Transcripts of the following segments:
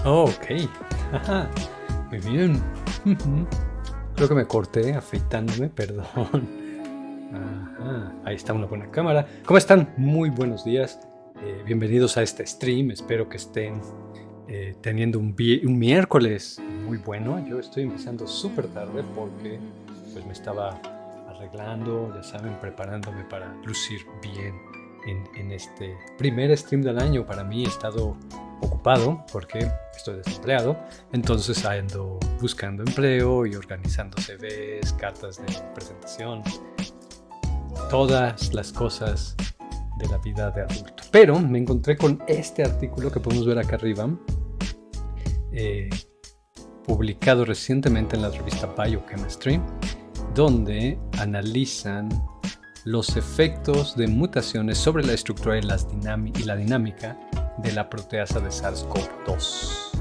Oh, ok. Ajá. Muy bien. Ujú. Creo que me corté afeitándome, perdón. Ajá. Ahí está una buena cámara. ¿Cómo están? Muy buenos días. Bienvenidos a este stream. Espero que estén teniendo un miércoles muy bueno. Yo estoy empezando súper tarde porque pues me estaba arreglando, ya saben, preparándome para lucir bien en este primer stream del año. Para mí he estado ocupado porque estoy desempleado, entonces ando buscando empleo y organizando CVs, cartas de presentación, todas las cosas de la vida de adulto. Pero me encontré con este artículo que podemos ver acá arriba, publicado recientemente en la revista Biochemistry, donde analizan los efectos de mutaciones sobre la estructura y la dinámica de la proteasa de SARS-CoV-2.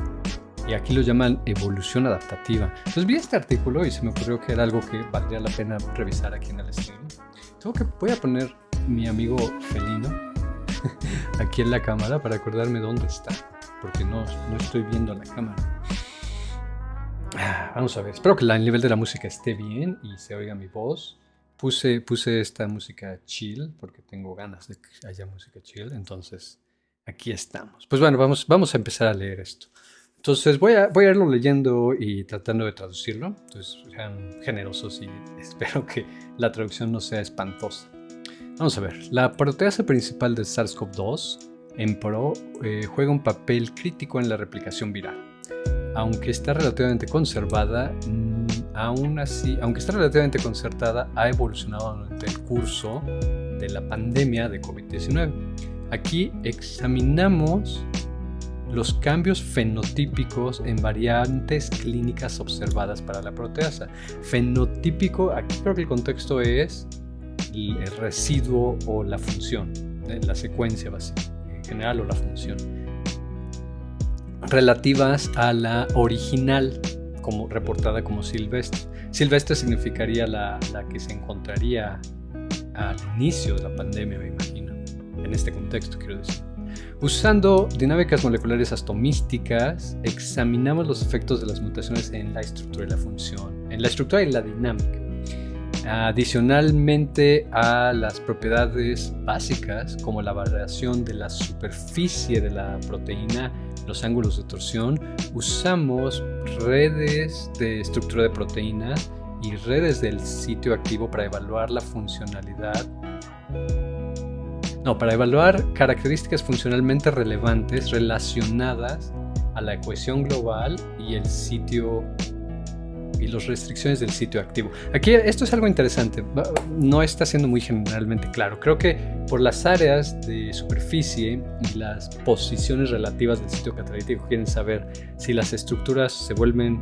Y aquí lo llaman evolución adaptativa. Entonces vi este artículo y se me ocurrió que era algo que valdría la pena revisar aquí en el stream. Voy a poner mi amigo felino aquí en la cámara para acordarme dónde está, porque no estoy viendo la cámara. Vamos a ver, espero que el nivel de la música esté bien y se oiga mi voz. Puse esta música chill porque tengo ganas de que haya música chill, entonces aquí estamos. Pues bueno, vamos a empezar a leer esto. Entonces voy a irlo leyendo y tratando de traducirlo. Entonces sean generosos y espero que la traducción no sea espantosa. Vamos a ver. La proteasa principal del SARS-CoV-2, EMPRO, juega un papel crítico en la replicación viral. Aunque está relativamente conservada, aunque está relativamente concertada, ha evolucionado durante el curso de la pandemia de COVID-19. Aquí examinamos los cambios fenotípicos en variantes clínicas observadas para la proteasa. Fenotípico, aquí creo que el contexto es el residuo o la función, la secuencia básica, en general, o la función, relativas a la original, como reportada como silvestre. Silvestre significaría la que se encontraría al inicio de la pandemia, me imagino. En este contexto, quiero decir. Usando dinámicas moleculares atomísticas, examinamos los efectos de las mutaciones en la estructura y la función, en la estructura y la dinámica. Adicionalmente a las propiedades básicas, como la variación de la superficie de la proteína, los ángulos de torsión, usamos redes de estructura de proteínas y redes del sitio activo para evaluar la funcionalidad. Para evaluar características funcionalmente relevantes relacionadas a la cohesión global y el sitio y las restricciones del sitio activo. Aquí esto es algo interesante, no está siendo muy generalmente claro. Creo que por las áreas de superficie y las posiciones relativas del sitio catalítico quieren saber si las estructuras se vuelven,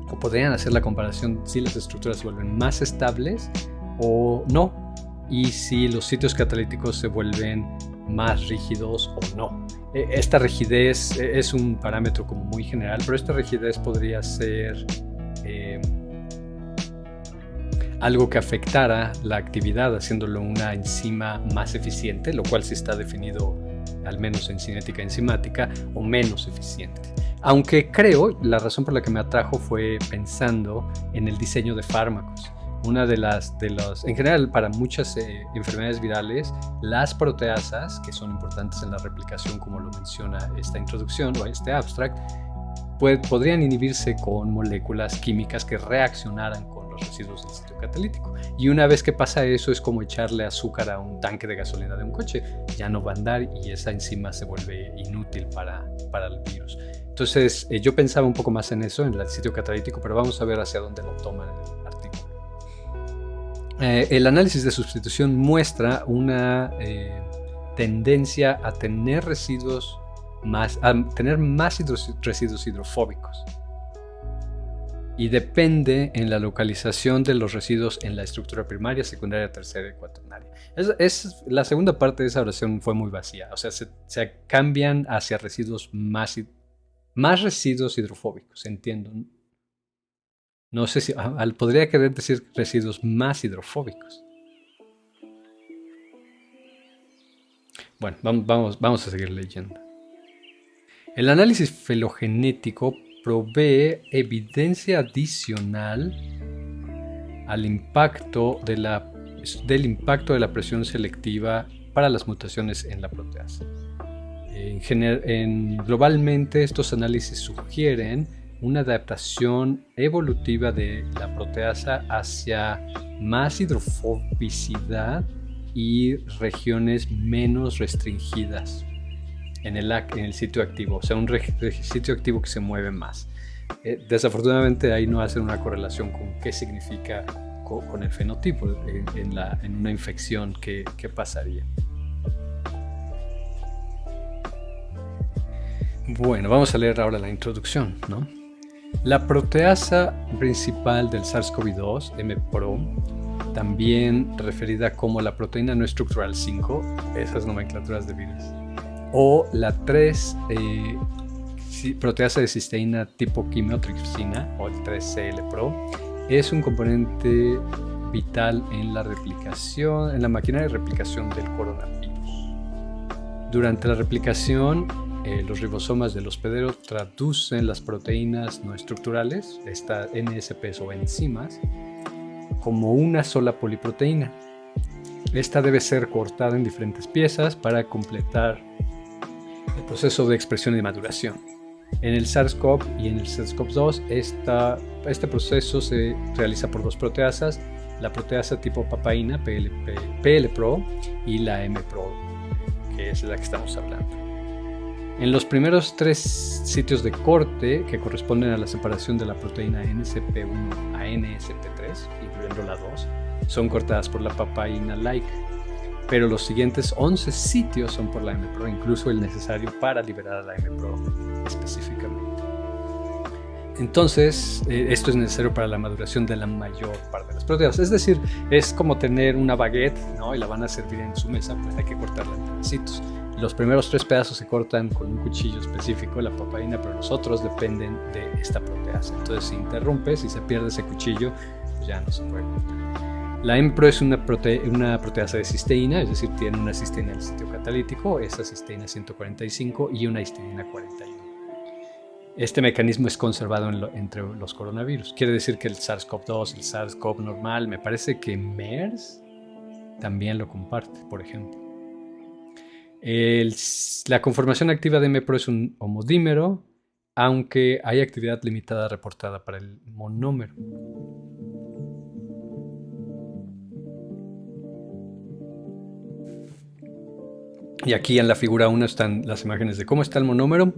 o podrían hacer la comparación, si las estructuras se vuelven más estables o no, y si los sitios catalíticos se vuelven más rígidos o no. Esta rigidez es un parámetro como muy general, pero esta rigidez podría ser algo que afectara la actividad, haciéndolo una enzima más eficiente, lo cual sí está definido al menos en cinética enzimática, o menos eficiente. Aunque creo, la razón por la que me atrajo fue pensando en el diseño de fármacos. Una de las en general, para muchas enfermedades virales, las proteasas, que son importantes en la replicación, como lo menciona esta introducción o este abstract, podrían inhibirse con moléculas químicas que reaccionaran con los residuos del sitio catalítico. Y una vez que pasa eso, es como echarle azúcar a un tanque de gasolina de un coche. Ya no va a andar y esa enzima se vuelve inútil para el virus. Entonces, yo pensaba un poco más en eso, en el sitio catalítico, pero vamos a ver hacia dónde lo toman en el artículo. El análisis de sustitución muestra una tendencia a tener más residuos hidrofóbicos. y depende en la localización de los residuos en la estructura primaria, secundaria, terciaria y cuaternaria. La segunda parte de esa oración fue muy vacía, o sea, se cambian hacia residuos más residuos hidrofóbicos, entiendo. No sé si podría querer decir residuos más hidrofóbicos. Bueno, vamos a seguir leyendo. El análisis filogenético provee evidencia adicional al impacto del impacto de la presión selectiva para las mutaciones en la proteasa. Globalmente, estos análisis sugieren una adaptación evolutiva de la proteasa hacia más hidrofobicidad y regiones menos restringidas en el sitio activo, o sea, un sitio activo que se mueve más. Desafortunadamente ahí no hacen una correlación con qué significa con el fenotipo en una infección, qué pasaría. Bueno, vamos a leer ahora la introducción, ¿no? La proteasa principal del SARS-CoV-2, MPRO, también referida como la proteína no estructural 5, esas nomenclaturas de virus, o la 3 proteasa de cisteína tipo quimiotripsina, o el 3CL-PRO, es un componente vital en la maquinaria de replicación del coronavirus. Durante la replicación, los ribosomas del hospedero traducen las proteínas no estructurales, estas NSPs o enzimas, como una sola poliproteína. Esta debe ser cortada en diferentes piezas para completar el proceso de expresión y maduración. En el SARS-CoV y en el SARS-CoV-2, este proceso se realiza por dos proteasas, la proteasa tipo papaína, PL-PRO, y la M-PRO, que es la que estamos hablando. En los primeros 3 sitios de corte, que corresponden a la separación de la proteína NSP1 a NSP3, incluyendo la 2, son cortadas por la papaína-like, pero los siguientes 11 sitios son por la M-PRO, incluso el necesario para liberar a la M-PRO específicamente. Entonces, esto es necesario para la maduración de la mayor parte de las proteínas. Es decir, es como tener una baguette, ¿no? Y la van a servir en su mesa, pues hay que cortarla en pedacitos. Los primeros 3 pedazos se cortan con un cuchillo específico, la papaína, pero los otros dependen de esta proteasa. Entonces, si interrumpe, si se pierde ese cuchillo, pues ya no se puede cortar. La M-PRO es una proteasa de cisteína, es decir, tiene una cisteína en el sitio catalítico, esa cisteína 145 y una histidina 41. Este mecanismo es conservado entre los coronavirus. Quiere decir que el SARS-CoV-2, el SARS-CoV normal, me parece que MERS también lo comparte, por ejemplo. La conformación activa de M-PRO es un homodímero, aunque hay actividad limitada reportada para el monómero. Y aquí en la figura 1 están las imágenes de cómo está el monómero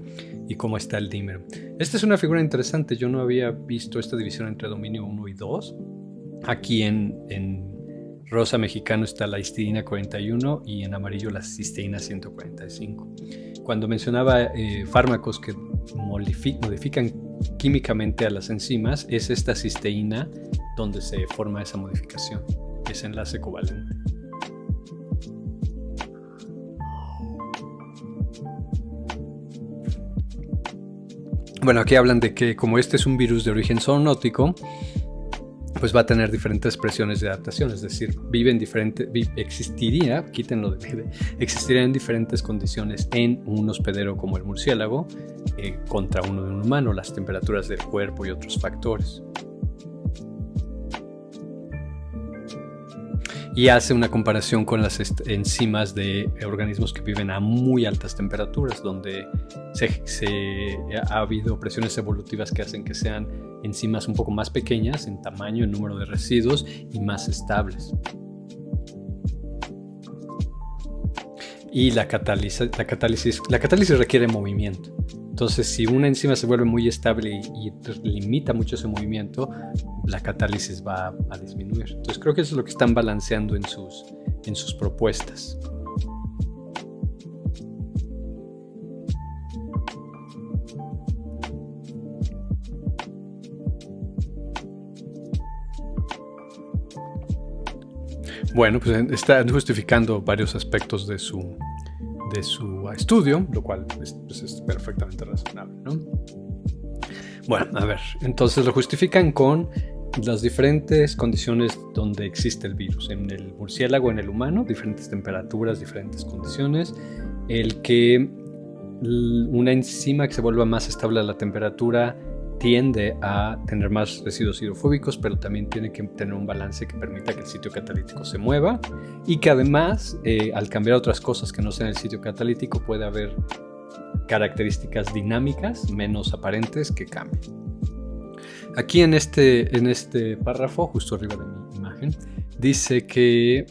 y cómo está el dímero. Esta es una figura interesante. Yo no había visto esta división entre dominio 1 y 2. Aquí en rosa mexicano está la histidina 41 y en amarillo la cisteína 145. Cuando mencionaba fármacos que modifican químicamente a las enzimas, es esta cisteína donde se forma esa modificación, ese enlace covalente. Bueno, aquí hablan de que como este es un virus de origen zoonótico, pues va a tener diferentes presiones de adaptación, es decir, existiría en diferentes condiciones en un hospedero como el murciélago contra uno de un humano, las temperaturas del cuerpo y otros factores. Y hace una comparación con las enzimas de organismos que viven a muy altas temperaturas, donde ha habido presiones evolutivas que hacen que sean enzimas un poco más pequeñas en tamaño, en número de residuos y más estables. Y la catálisis requiere movimiento. Entonces, si una enzima se vuelve muy estable y limita mucho ese movimiento, la catálisis va a disminuir. Entonces, creo que eso es lo que están balanceando en sus propuestas. Bueno, pues está justificando varios aspectos de su estudio, lo cual pues es perfectamente razonable, ¿no? Bueno, a ver, entonces lo justifican con las diferentes condiciones donde existe el virus. En el murciélago, en el humano, diferentes temperaturas, diferentes condiciones. El que una enzima que se vuelva más estable a la temperatura tiende a tener más residuos hidrofóbicos, pero también tiene que tener un balance que permita que el sitio catalítico se mueva y que además, al cambiar otras cosas que no sean el sitio catalítico, puede haber características dinámicas menos aparentes que cambien. Aquí en este párrafo, justo arriba de mi imagen, dice que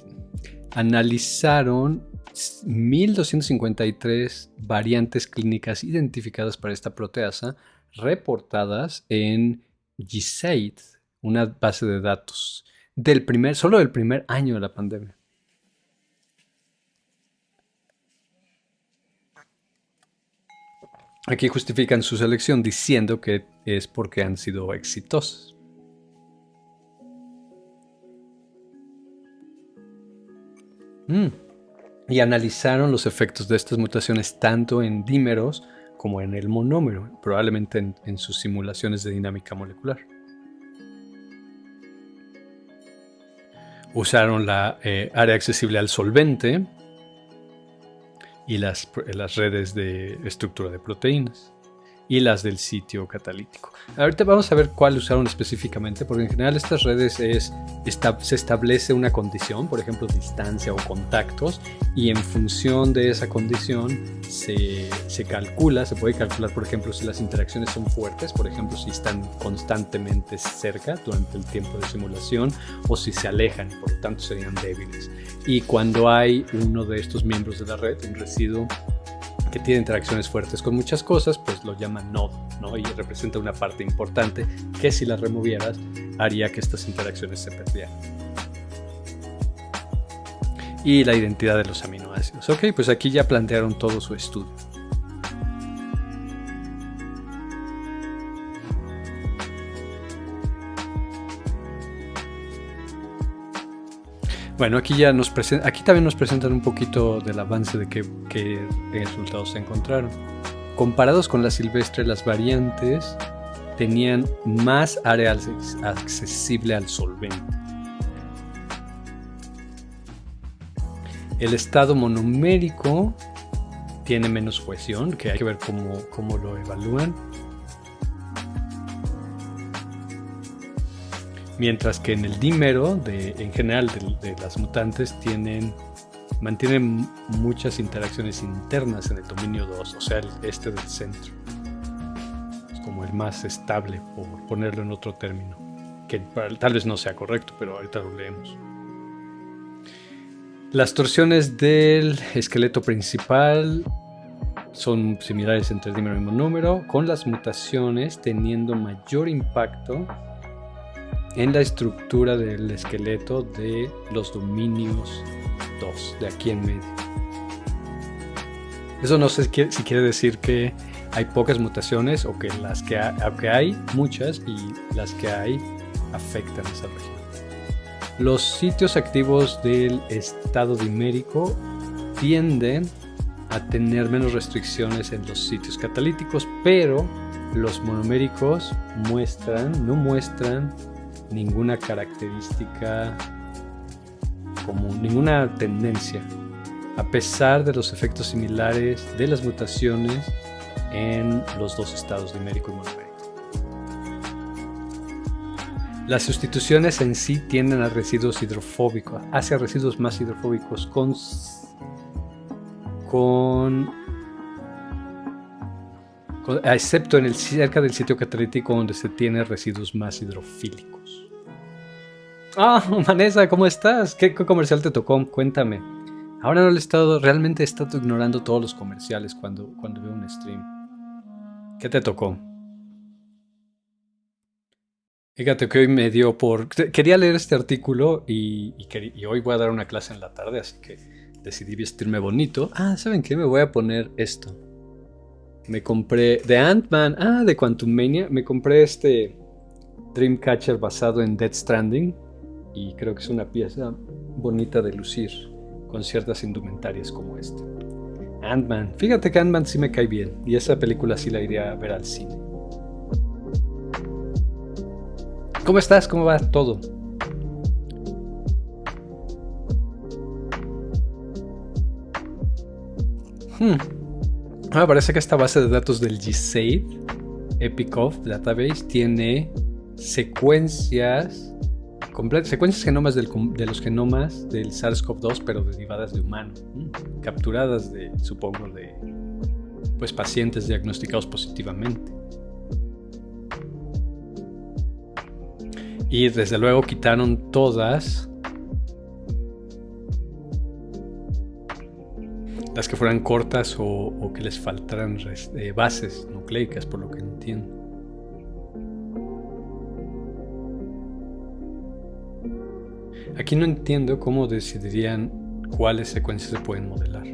analizaron 1.253 variantes clínicas identificadas para esta proteasa, reportadas en GISAID, una base de datos solo del primer año de la pandemia. Aquí justifican su selección diciendo que es porque han sido exitosos. Y analizaron los efectos de estas mutaciones tanto en dímeros como en el monómero, probablemente en sus simulaciones de dinámica molecular. Usaron la área accesible al solvente y las redes de estructura de proteínas y las del sitio catalítico. Ahorita vamos a ver cuál usaron específicamente, porque en general estas redes se establece una condición, por ejemplo distancia o contactos, y en función de esa condición se puede calcular, por ejemplo, si las interacciones son fuertes, por ejemplo, si están constantemente cerca durante el tiempo de simulación, o si se alejan y por lo tanto serían débiles. Y cuando hay uno de estos miembros de la red, un residuo que tiene interacciones fuertes con muchas cosas, pues lo llaman nodo, ¿no? Y representa una parte importante que si la removieras haría que estas interacciones se perdieran. Y la identidad de los aminoácidos. Ok, pues aquí ya plantearon todo su estudio. Bueno, aquí también nos presentan un poquito del avance de qué resultados se encontraron. Comparados con la silvestre, las variantes tenían más área accesible al solvente. El estado monomérico tiene menos cohesión, que hay que ver cómo lo evalúan. Mientras que en el dímero, en general de las mutantes, mantienen muchas interacciones internas en el dominio 2, o sea, del centro. Es como el más estable, por ponerlo en otro término, que tal vez no sea correcto, pero ahorita lo leemos. Las torsiones del esqueleto principal son similares entre el dímero y monómero, con las mutaciones teniendo mayor impacto en la estructura del esqueleto de los dominios 2, de aquí en medio. Eso no sé si quiere decir que hay pocas mutaciones o que aunque hay muchas y las que hay afectan esa región. Los sitios activos del estado dimérico tienden a tener menos restricciones en los sitios catalíticos, pero los monoméricos no muestran ninguna característica común, ninguna tendencia, a pesar de los efectos similares de las mutaciones en los dos estados dimérico y monomérico. Las sustituciones en sí tienden a residuos hidrofóbicos, hacia residuos más hidrofóbicos excepto cerca del sitio catalítico, donde se tiene residuos más hidrofílicos. Vanessa, ¿cómo estás? ¿Qué comercial te tocó? Cuéntame. Ahora realmente he estado ignorando todos los comerciales cuando veo un stream. ¿Qué te tocó? Fíjate que hoy me dio quería leer este artículo y hoy voy a dar una clase en la tarde, así que decidí vestirme bonito. ¿Saben qué? Me voy a poner esto. Me compré de Ant-Man, de Quantumania. Me compré este Dreamcatcher basado en Death Stranding. y creo que es una pieza bonita de lucir con ciertas indumentarias como esta. Ant-Man. Fíjate que Ant-Man sí me cae bien y esa película sí la iría a ver al cine. ¿Cómo estás? ¿Cómo va todo? Parece que esta base de datos del GSAID, Epicov Database, tiene secuencias genomas de los genomas del SARS-CoV-2, pero derivadas de humano, capturadas supongo, de pues, pacientes diagnosticados positivamente. Y desde luego quitaron todas las que fueran cortas o que les faltaran bases nucleicas, por lo que entiendo. Aquí no entiendo cómo decidirían cuáles secuencias se pueden modelar.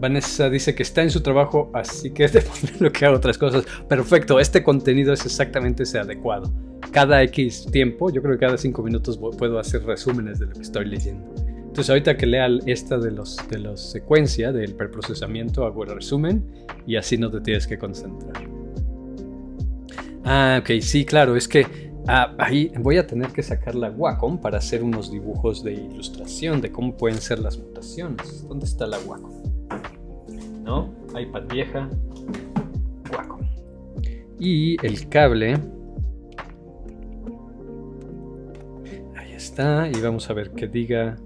Vanessa dice que está en su trabajo, así que es de ponerlo que haga otras cosas. Perfecto, este contenido es exactamente ese adecuado. Cada X tiempo, yo creo que cada 5 minutos puedo hacer resúmenes de lo que estoy leyendo. Entonces ahorita que lea esta de los secuencia del preprocesamiento, hago el resumen y así no te tienes que concentrar. Ok, sí, claro, es que ahí voy a tener que sacar la Wacom para hacer unos dibujos de ilustración de cómo pueden ser las mutaciones. ¿Dónde está la Wacom? ¿No? iPad vieja, Wacom. Y el cable. Ahí está, y vamos a ver qué diga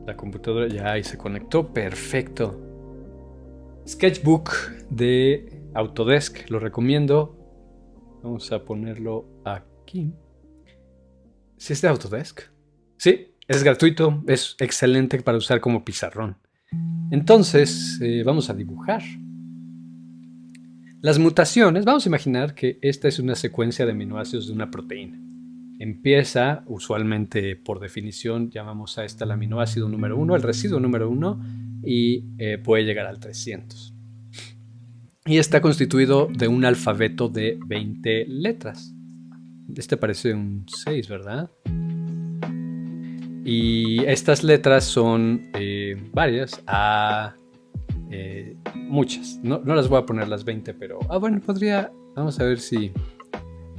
la computadora. Ya ahí se conectó, perfecto. Sketchbook de Autodesk, lo recomiendo. Vamos a ponerlo aquí. ¿Sí es de Autodesk? Sí, es gratuito, es excelente para usar como pizarrón. Entonces, vamos a dibujar. Las mutaciones, vamos a imaginar que esta es una secuencia de aminoácidos de una proteína. Empieza, usualmente por definición, llamamos a esta el aminoácido número 1, el residuo número 1, y puede llegar al 300. Y está constituido de un alfabeto de 20 letras. Este parece un 6, ¿verdad? Y estas letras son varias, muchas. No las voy a poner las 20, pero... bueno, podría... Vamos a ver si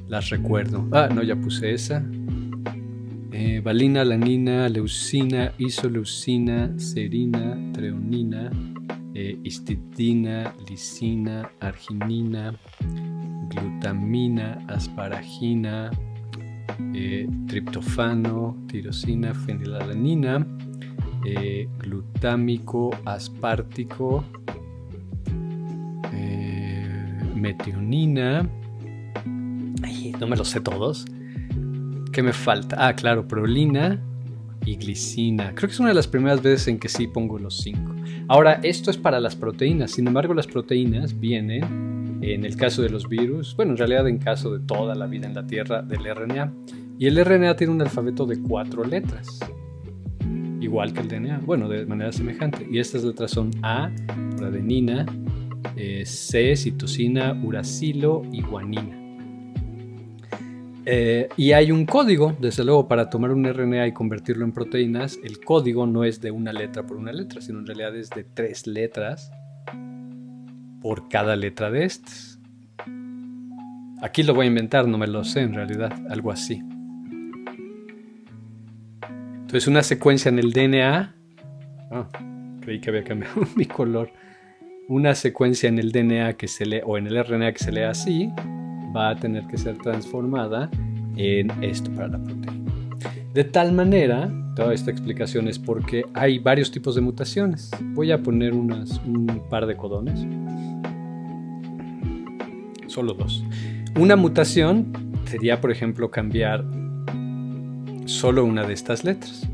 las recuerdo. No, ya puse esa. Valina, alanina, leucina, isoleucina, serina, treonina, histidina, lisina, arginina, glutamina, asparagina, triptofano, tirosina, fenilalanina, glutámico, aspartico, metionina. Ay, no me los sé todos. ¿Qué me falta? Claro, prolina y glicina. Creo que es una de las primeras veces en que sí pongo los 5. Ahora, esto es para las proteínas. Sin embargo, las proteínas vienen, en el caso de los virus, bueno, en realidad en caso de toda la vida en la Tierra, del RNA. Y el RNA tiene un alfabeto de 4 letras. Igual que el DNA. Bueno, de manera semejante. Y estas letras son A, por adenina, C, citosina, uracilo y guanina. Y hay un código, desde luego, para tomar un RNA y convertirlo en proteínas. El código no es de una letra por una letra, sino en realidad es de 3 letras por cada letra de estas. Aquí lo voy a inventar, no me lo sé en realidad, algo así. Entonces una secuencia en el DNA... creí que había cambiado mi color. Una secuencia en el DNA que se lee, o en el RNA que se lee así, va a tener que ser transformada en esto para la proteína. De tal manera, toda esta explicación es porque hay varios tipos de mutaciones. Voy a poner un par de codones. Solo 2. Una mutación sería, por ejemplo, cambiar solo una de estas letras.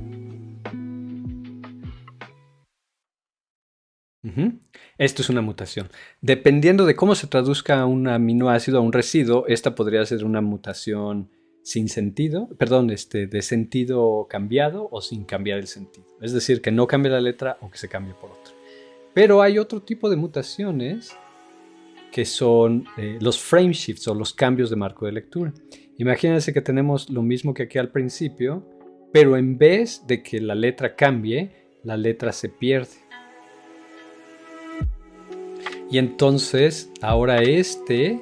Esto es una mutación. Dependiendo de cómo se traduzca a un aminoácido, a un residuo, esta podría ser una mutación sin sentido, de sentido cambiado o sin cambiar el sentido. Es decir, que no cambie la letra o que se cambie por otra. Pero hay otro tipo de mutaciones que son los frame shifts o los cambios de marco de lectura. Imagínense que tenemos lo mismo que aquí al principio, pero en vez de que la letra cambie, la letra se pierde. Y entonces, ahora que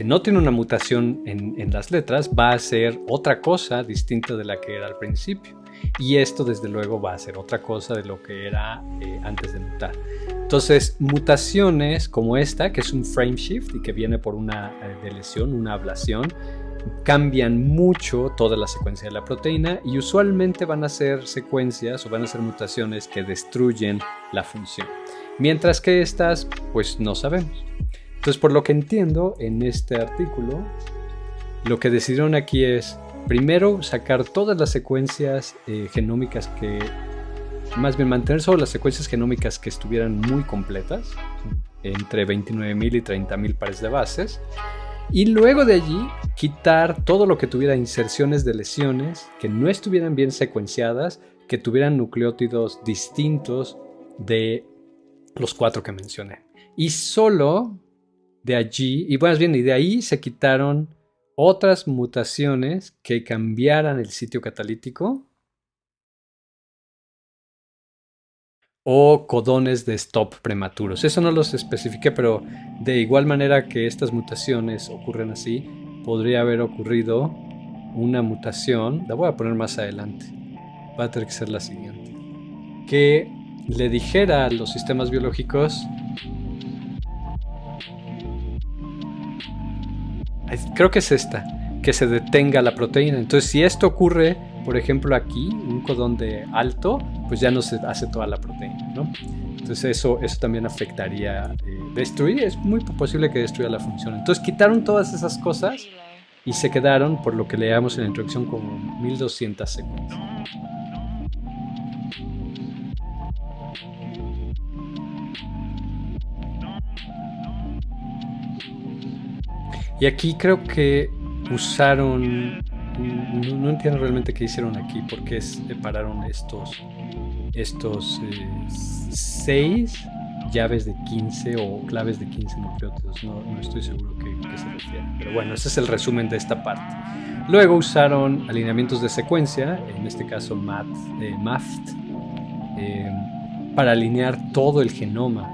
no tiene una mutación en las letras, va a ser otra cosa distinta de la que era al principio. Y esto, desde luego, va a ser otra cosa de lo que era antes de mutar. Entonces, mutaciones como esta, que es un frame shift y que viene por una deleción, una ablación, cambian mucho toda la secuencia de la proteína y usualmente van a ser secuencias o van a ser mutaciones que destruyen la función. Mientras que estas, pues no sabemos. Entonces, por lo que entiendo en este artículo, lo que decidieron aquí es primero sacar todas las secuencias genómicas más bien mantener solo las secuencias genómicas que estuvieran muy completas, entre 29.000 y 30.000 pares de bases, y luego de allí quitar todo lo que tuviera inserciones de lesiones que no estuvieran bien secuenciadas, que tuvieran nucleótidos distintos de los 4 que mencioné. Y solo de allí, y más bien, y de ahí se quitaron otras mutaciones que cambiaran el sitio catalítico o codones de stop prematuros. Eso no los especifiqué, pero de igual manera que estas mutaciones ocurren así, podría haber ocurrido una mutación, la voy a poner más adelante, va a tener que ser la siguiente, que le dijera a los sistemas biológicos, creo que es esta, que se detenga la proteína. Entonces, si esto ocurre, por ejemplo aquí, un codón de alto, pues ya no se hace toda la proteína, ¿no? Entonces eso también afectaría, destruir, es muy posible que destruya la función. Entonces quitaron todas esas cosas y se quedaron, por lo que leamos en la introducción, como 1200 secuencias. Y aquí creo que usaron, no entiendo realmente qué hicieron aquí, porque separaron estos 6 llaves de 15 o claves de 15 nucleótidos, no estoy seguro qué se refiere, pero bueno, ese es el resumen de esta parte. Luego usaron alineamientos de secuencia, en este caso MAFT, para alinear todo el genoma.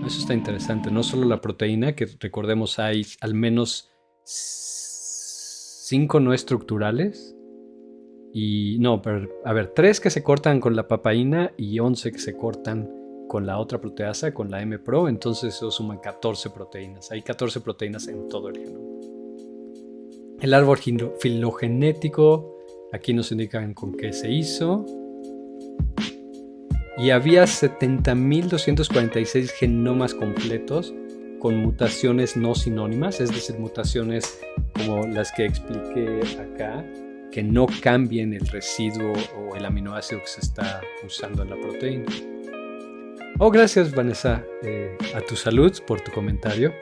Eso está interesante, no solo la proteína, que recordemos hay al menos 5 no estructurales, y no, pero a ver, 3 que se cortan con la papaína y 11 que se cortan con la otra proteasa, con la M-Pro, entonces eso suma 14 proteínas. Hay 14 proteínas en todo el genoma. El árbol filogenético, aquí nos indican con qué se hizo. Y había 70.246 genomas completos con mutaciones no sinónimas, es decir, mutaciones como las que expliqué acá, que no cambien el residuo o el aminoácido que se está usando en la proteína. Oh, gracias, Vanessa, a tu salud por tu comentario.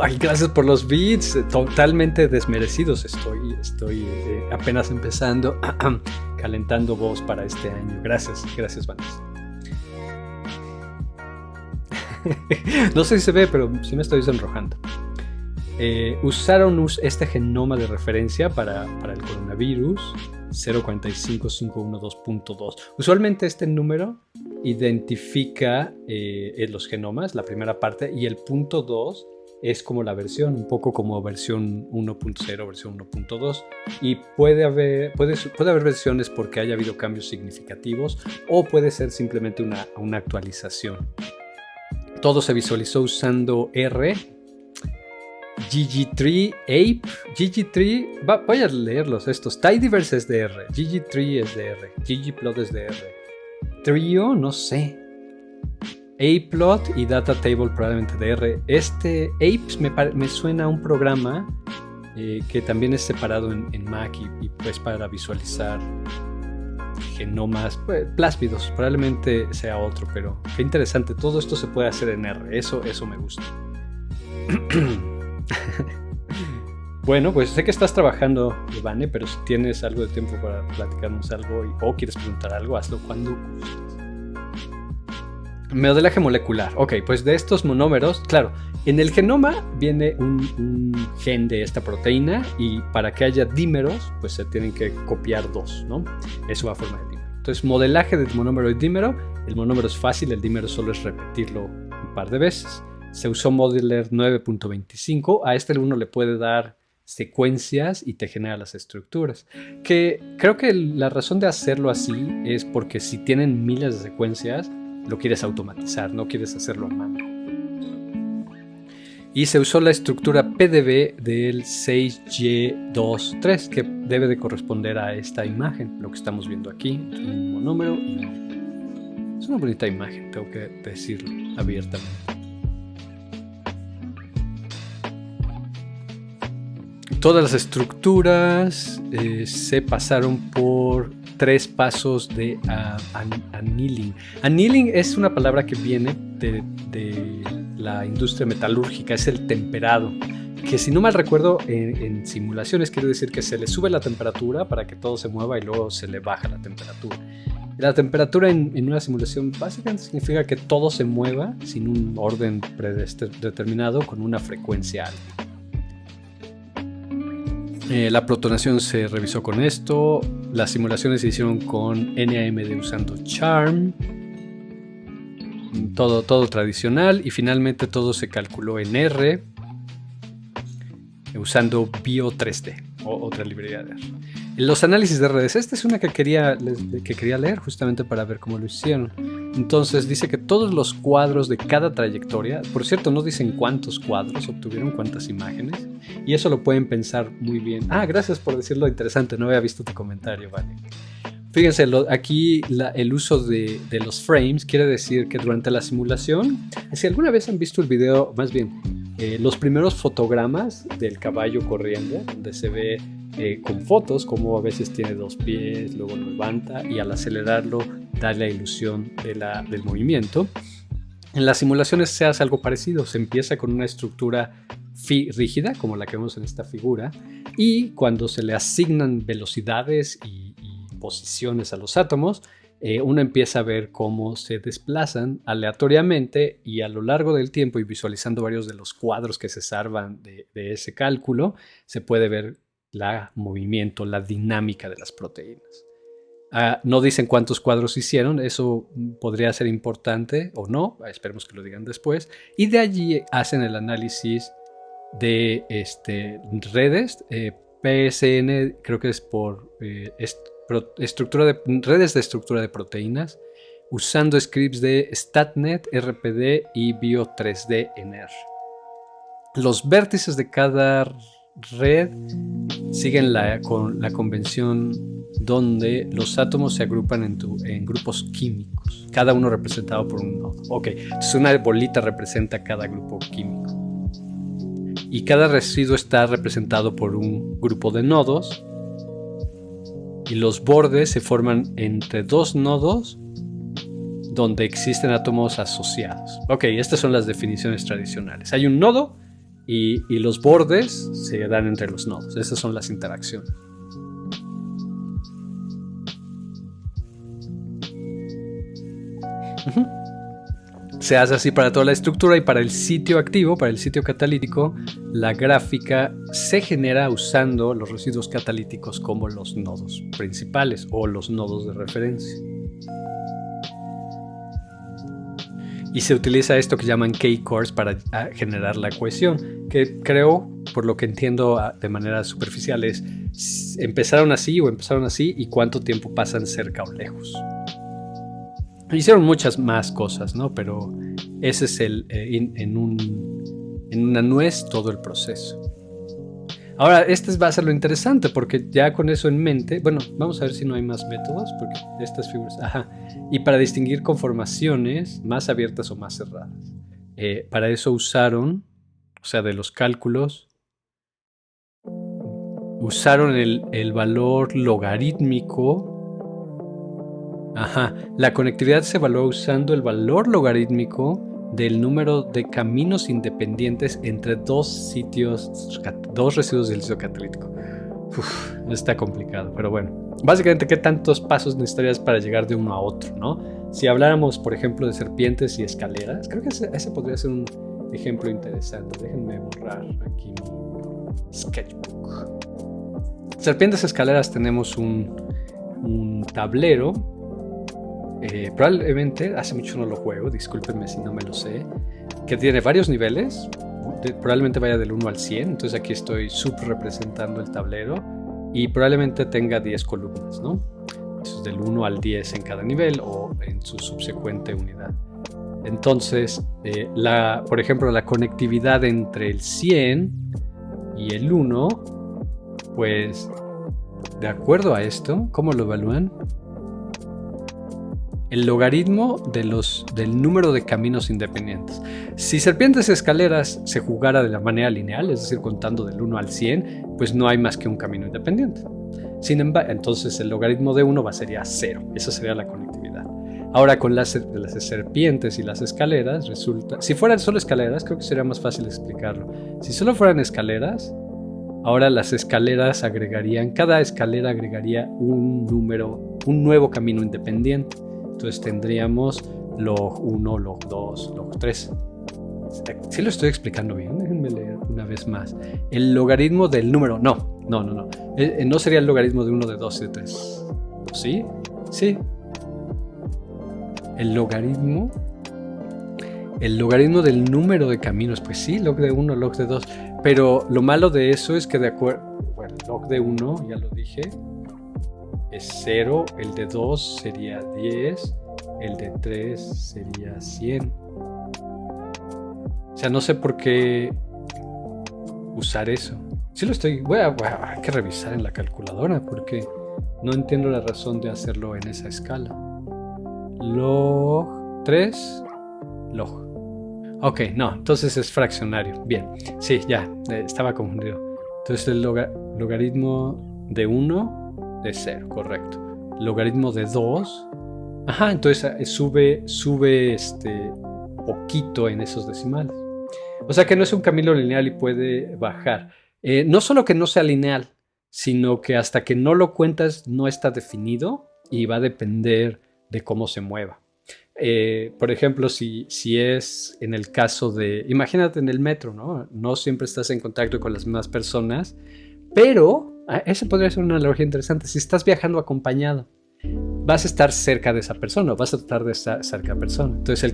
Ay, gracias por los beats, totalmente desmerecidos. Estoy apenas empezando, calentando voz para este año. Gracias, Vanessa. No sé si se ve, pero sí me estoy sonrojando. Usaron este genoma de referencia para el coronavirus 045.512.2. Usualmente este número identifica los genomas, la primera parte, y el punto 2 es como la versión, un poco como versión 1.0, versión 1.2, y puede haber versiones porque haya habido cambios significativos, o puede ser simplemente una actualización. Todo se visualizó usando R, GG3, Ape, GG3, voy a leerlos estos. Tidyverse es de R, GG3 es de R, ggplot es de R, Trio, no sé, Aplot y Data Table probablemente de R. Este Apes me suena a un programa que también es separado en Mac y pues para visualizar genomas plásmidos, probablemente sea otro, pero qué interesante, todo esto se puede hacer en R, eso me gusta. Bueno, pues sé que estás trabajando, Ivane, pero si tienes algo de tiempo para platicarnos algo o quieres preguntar algo, hazlo cuando gustes. Modelaje molecular. Ok, pues de estos monómeros, claro, en el genoma viene un gen de esta proteína y para que haya dímeros, pues se tienen que copiar dos, ¿no? Eso va a formar el dímero. Entonces, modelaje de monómero y dímero. El monómero es fácil, el dímero solo es repetirlo un par de veces. Se usó Modeler 9.25. A este uno le puede dar secuencias y te genera las estructuras. Que creo que la razón de hacerlo así es porque si tienen miles de secuencias, lo quieres automatizar, no quieres hacerlo a mano. Y se usó la estructura PDB del 6Y23, que debe de corresponder a esta imagen, lo que estamos viendo aquí, un monómero y un... Es una bonita imagen, tengo que decirlo abiertamente. Todas las estructuras se pasaron por 3 pasos de annealing. Annealing es una palabra que viene de la industria metalúrgica, es el temperado, que si no mal recuerdo en simulaciones quiere decir que se le sube la temperatura para que todo se mueva y luego se le baja la temperatura. La temperatura en una simulación básicamente significa que todo se mueva sin un orden predeterminado con una frecuencia alta. La protonación se revisó con esto, las simulaciones se hicieron con NAMD usando Charm, todo tradicional, y finalmente todo se calculó en R usando Bio3D, otra librería de R. Los análisis de redes, esta es una que quería leer justamente para ver cómo lo hicieron. Entonces dice que todos los cuadros de cada trayectoria, por cierto no dicen cuántos cuadros obtuvieron, cuántas imágenes, y eso lo pueden pensar muy bien. Gracias por decirlo interesante, no había visto tu comentario, vale. Fíjense, aquí el uso de los frames quiere decir que durante la simulación, si alguna vez han visto el video, más bien, los primeros fotogramas del caballo corriendo, donde se ve con fotos como a veces tiene 2 pies, luego lo levanta y al acelerarlo da la ilusión del movimiento. En las simulaciones se hace algo parecido, se empieza con una estructura rígida como la que vemos en esta figura y cuando se le asignan velocidades y posiciones a los átomos, uno empieza a ver cómo se desplazan aleatoriamente y a lo largo del tiempo y visualizando varios de los cuadros que se salvan de ese cálculo, se puede ver el movimiento, la dinámica de las proteínas. No dicen cuántos cuadros hicieron, eso podría ser importante o no, esperemos que lo digan después, y de allí hacen el análisis de redes, PSN creo que es por redes de estructura de proteínas, usando scripts de StatNet, RPD y Bio3D en R. Los vértices de cada red siguen la convención donde los átomos se agrupan en grupos químicos, cada uno representado por un nodo. Ok, entonces una bolita representa cada grupo químico. Y cada residuo está representado por un grupo de nodos. Y los bordes se forman entre 2 nodos donde existen átomos asociados. Ok, estas son las definiciones tradicionales. Hay un nodo y los bordes se dan entre los nodos. Esas son las interacciones. Se hace así para toda la estructura y para el sitio activo, para el sitio catalítico, la gráfica se genera usando los residuos catalíticos como los nodos principales o los nodos de referencia. Y se utiliza esto que llaman K-cores para generar la cohesión, que creo, por lo que entiendo de manera superficial, es empezaron así y cuánto tiempo pasan cerca o lejos. Hicieron muchas más cosas, ¿no? Pero ese es en una nuez todo el proceso. Ahora, este va a ser lo interesante porque ya con eso en mente, bueno, vamos a ver si no hay más métodos porque estas figuras, y para distinguir conformaciones más abiertas o más cerradas. Para eso usaron, o sea, de los cálculos, usaron el valor logarítmico. La conectividad se evaluó usando el valor logarítmico del número de caminos independientes entre dos residuos del sitio catalítico. Está complicado, pero bueno. Básicamente, ¿qué tantos pasos necesitarías para llegar de uno a otro, no? Si habláramos, por ejemplo, de serpientes y escaleras, creo que ese podría ser un ejemplo interesante. Déjenme borrar aquí mi sketchbook. Serpientes y escaleras tenemos un tablero. Probablemente, hace mucho no lo juego, discúlpenme si no me lo sé, que tiene varios niveles, probablemente vaya del 1 al 100, entonces aquí estoy subrepresentando el tablero y probablemente tenga 10 columnas, ¿no? Eso es del 1 al 10 en cada nivel o en su subsecuente unidad. Entonces, por ejemplo, la conectividad entre el 100 y el 1, pues, de acuerdo a esto, ¿cómo lo evalúan? El logaritmo del número de caminos independientes. Si serpientes y escaleras se jugara de la manera lineal, es decir, contando del 1 al 100, pues no hay más que un camino independiente. Sin embargo, entonces el logaritmo de 1 sería 0. Esa sería la conectividad. Ahora con las serpientes y las escaleras resulta... Si fueran solo escaleras, creo que sería más fácil explicarlo. Si solo fueran escaleras, ahora las escaleras cada escalera agregaría un nuevo camino independiente. Entonces tendríamos log 1, log 2, log 3. ¿Sí lo estoy explicando bien? Déjenme leer una vez más. El logaritmo del número... No. No sería el logaritmo de 1, de 2 y de 3. ¿Sí? Sí. El logaritmo del número de caminos. Pues sí, log de 1, log de 2. Pero lo malo de eso es que de acuerdo... Bueno, log de 1, ya lo dije, es 0, el de 2 sería 10, el de 3 sería 100. O sea, no sé por qué usar eso. Sí lo estoy... hay que revisar en la calculadora porque no entiendo la razón de hacerlo en esa escala. Log 3, log. Ok, no, entonces es fraccionario. Bien, sí, ya, estaba confundido. Entonces el logaritmo de 1 es 0, correcto. Logaritmo de 2, ajá, entonces sube poquito en esos decimales. O sea que no es un camino lineal y puede bajar. No solo que no sea lineal, sino que hasta que no lo cuentas no está definido y va a depender de cómo se mueva. Por ejemplo, si es en el caso de... Imagínate en el metro, ¿no? No siempre estás en contacto con las mismas personas, pero esa podría ser una analogía interesante. Si estás viajando acompañado, vas a estar cerca de esa persona, vas a tratar de estar cerca de esa persona. Entonces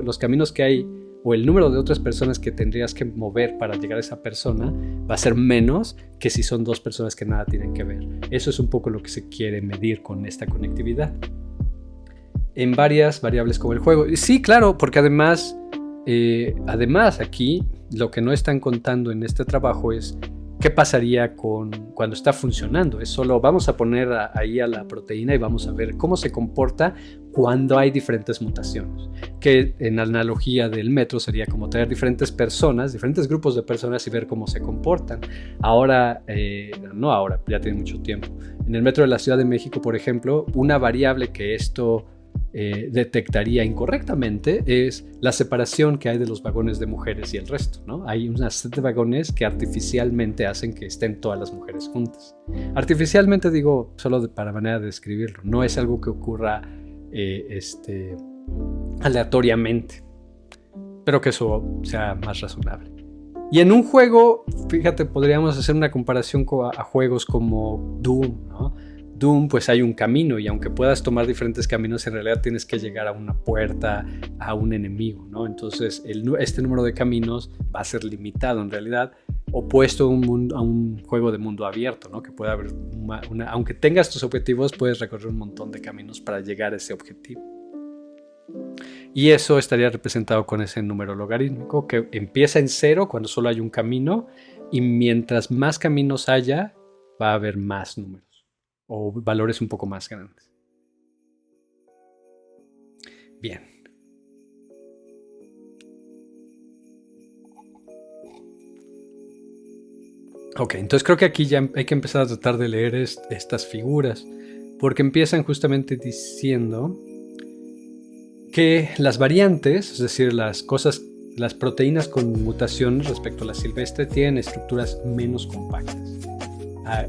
los caminos que hay o el número de otras personas que tendrías que mover para llegar a esa persona va a ser menos que si son dos personas que nada tienen que ver. Eso es un poco lo que se quiere medir con esta conectividad en varias variables como el juego. Sí, claro, porque además aquí lo que no están contando en este trabajo es qué pasaría cuando está funcionando. Es solo vamos a poner ahí a la proteína y vamos a ver cómo se comporta cuando hay diferentes mutaciones. Que en analogía del metro sería como tener diferentes grupos de personas y ver cómo se comportan. No ahora, ya tiene mucho tiempo. En el metro de la Ciudad de México, por ejemplo, una variable que esto detectaría incorrectamente es la separación que hay de los vagones de mujeres y el resto, ¿no? Hay una set de vagones que artificialmente hacen que estén todas las mujeres juntas. Artificialmente digo solo para manera de describirlo, no es algo que ocurra aleatoriamente, pero que eso sea más razonable. Y en un juego, fíjate, podríamos hacer una comparación a juegos como Doom, ¿no? Doom, pues hay un camino y aunque puedas tomar diferentes caminos, en realidad tienes que llegar a una puerta, a un enemigo, ¿no? Entonces este número de caminos va a ser limitado en realidad, opuesto a un juego de mundo abierto, ¿no? Que puede haber aunque tengas tus objetivos, puedes recorrer un montón de caminos para llegar a ese objetivo. Y eso estaría representado con ese número logarítmico que empieza en 0 cuando solo hay un camino y mientras más caminos haya, va a haber más números o valores un poco más grandes. Bien. Ok, entonces creo que aquí ya hay que empezar a tratar de leer estas figuras, porque empiezan justamente diciendo que las variantes, es decir, las proteínas con mutaciones respecto a la silvestre tienen estructuras menos compactas.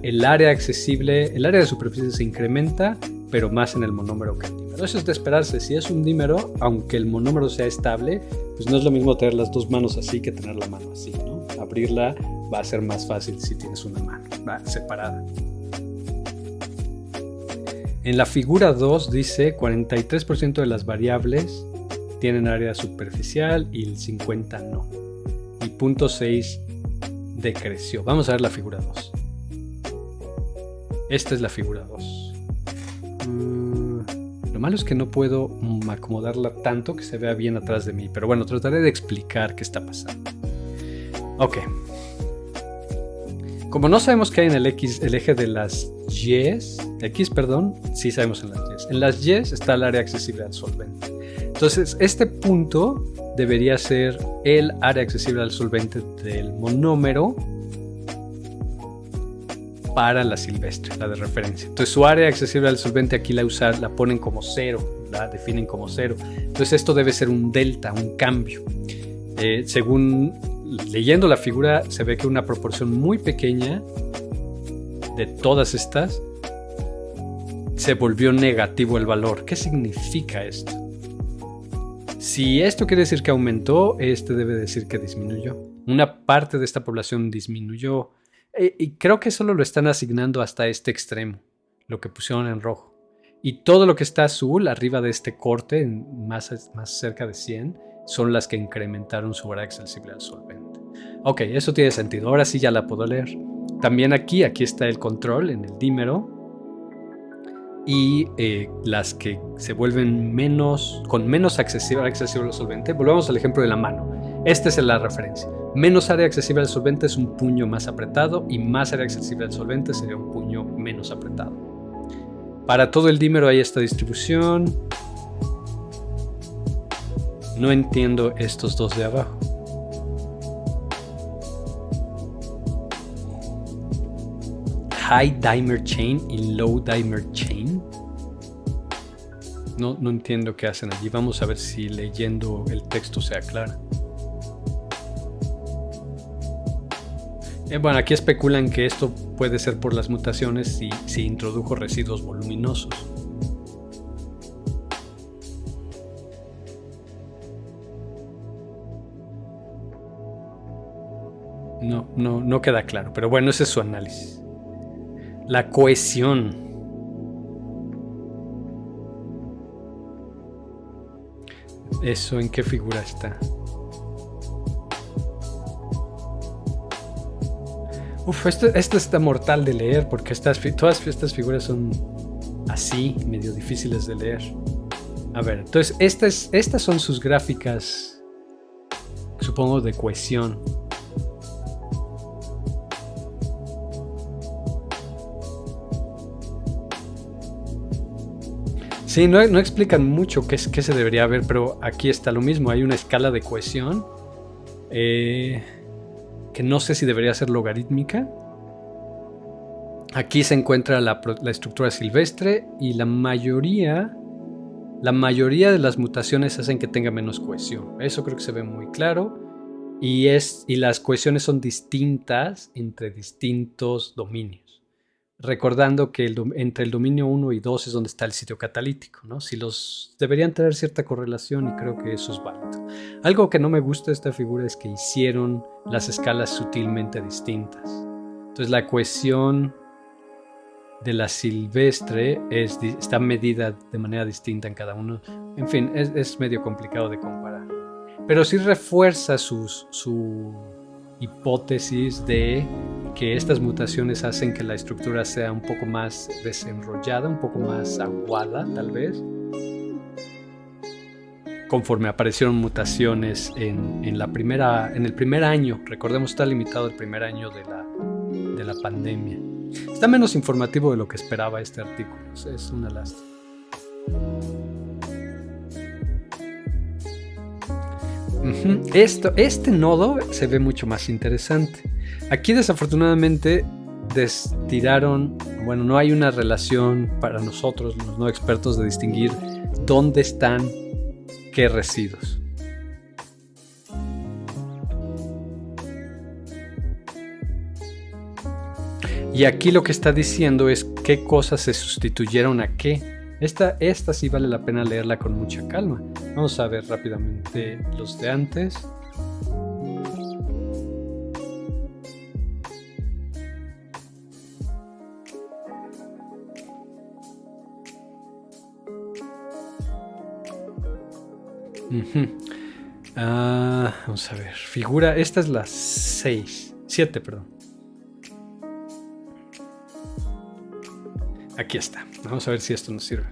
El área de superficie se incrementa, pero más en el monómero caníbal. dímero. Eso es de esperarse. Si es un dímero, aunque el monómero sea estable, pues no es lo mismo tener las dos manos así que tener la mano así, ¿no? Abrirla va a ser más fácil si tienes una mano separada. En la figura 2 dice 43% de las variables tienen área superficial y el 50% no. Y 0.6 decreció. Vamos a ver la figura 2. Esta es la figura 2. Lo malo es que no puedo acomodarla tanto que se vea bien atrás de mí. Pero bueno, trataré de explicar qué está pasando. Ok. Como no sabemos qué hay en el eje de las X, sí sabemos en las Y. En las Y está el área accesible al solvente. Entonces, este punto debería ser el área accesible al solvente del monómero para la silvestre, la de referencia. Entonces, su área accesible al solvente aquí la ponen como 0, la definen como 0. Entonces, esto debe ser un delta, un cambio. Según leyendo la figura, se ve que una proporción muy pequeña de todas estas se volvió negativo el valor. ¿Qué significa esto? Si esto quiere decir que aumentó, debe decir que disminuyó. Una parte de esta población disminuyó. Y creo que solo lo están asignando hasta este extremo, lo que pusieron en rojo. Y todo lo que está azul, arriba de este corte, más cerca de 100, son las que incrementaron su área accesible al solvente. Ok, eso tiene sentido. Ahora sí ya la puedo leer. También aquí está el control en el dímero. Y las que se vuelven con menos accesible al solvente. Volvamos al ejemplo de la mano. Esta es la referencia. Menos área accesible al solvente es un puño más apretado y más área accesible al solvente sería un puño menos apretado. Para todo el dímero hay esta distribución. No entiendo estos dos de abajo. High dimer chain y low dimer chain. No entiendo qué hacen allí. Vamos a ver si leyendo el texto se aclara. Bueno, aquí especulan que esto puede ser por las mutaciones si introdujo residuos voluminosos. No queda claro, pero bueno, ese es su análisis. La cohesión. ¿Eso en qué figura está? Esto está mortal de leer porque todas estas figuras son así, medio difíciles de leer. A ver, entonces estas son sus gráficas, supongo, de cohesión. Sí, no explican mucho qué se debería ver, pero aquí está lo mismo. Hay una escala de cohesión que no sé si debería ser logarítmica. Aquí se encuentra la estructura silvestre y la mayoría de las mutaciones hacen que tenga menos cohesión. Eso creo que se ve muy claro. Y las cohesiones son distintas entre distintos dominios. Recordando que entre el dominio 1 y 2 es donde está el sitio catalítico, ¿no? Deberían tener cierta correlación y creo que eso es válido. Algo que no me gusta de esta figura es que hicieron las escalas sutilmente distintas. Entonces la cohesión de la silvestre está medida de manera distinta en cada uno. En fin, es medio complicado de comparar. Pero sí refuerza su hipótesis de que estas mutaciones hacen que la estructura sea un poco más desenrollada, un poco más aguada, tal vez. Conforme aparecieron mutaciones en el primer año, recordemos, está limitado el primer año de la pandemia. Está menos informativo de lo que esperaba este artículo, es una lástima. Este nodo se ve mucho más interesante. Aquí desafortunadamente no hay una relación para nosotros, los no expertos, de distinguir dónde están qué residuos. Y aquí lo que está diciendo es qué cosas se sustituyeron a qué. Esta sí vale la pena leerla con mucha calma. Vamos a ver rápidamente los de antes. Vamos a ver. Figura, esta es la 7, perdón. Aquí está. Vamos a ver si esto nos sirve.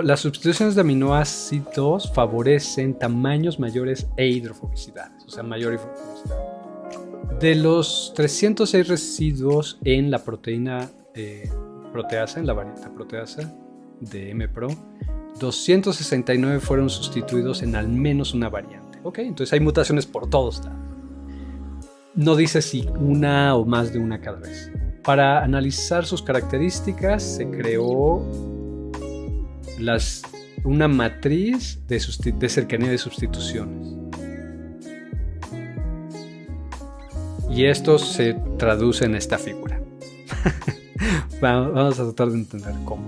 Las sustituciones de aminoácidos favorecen tamaños mayores e hidrofobicidades, o sea, mayor hidrofobicidad. De los 306 residuos en la proteína proteasa, en la variante proteasa de MPRO, 269 fueron sustituidos en al menos una variante. Ok, entonces hay mutaciones por todos lados. No dice si una o más de una cada vez. Para analizar sus características se creó una matriz de cercanía de sustituciones. Y esto se traduce en esta figura. Vamos a tratar de entender cómo.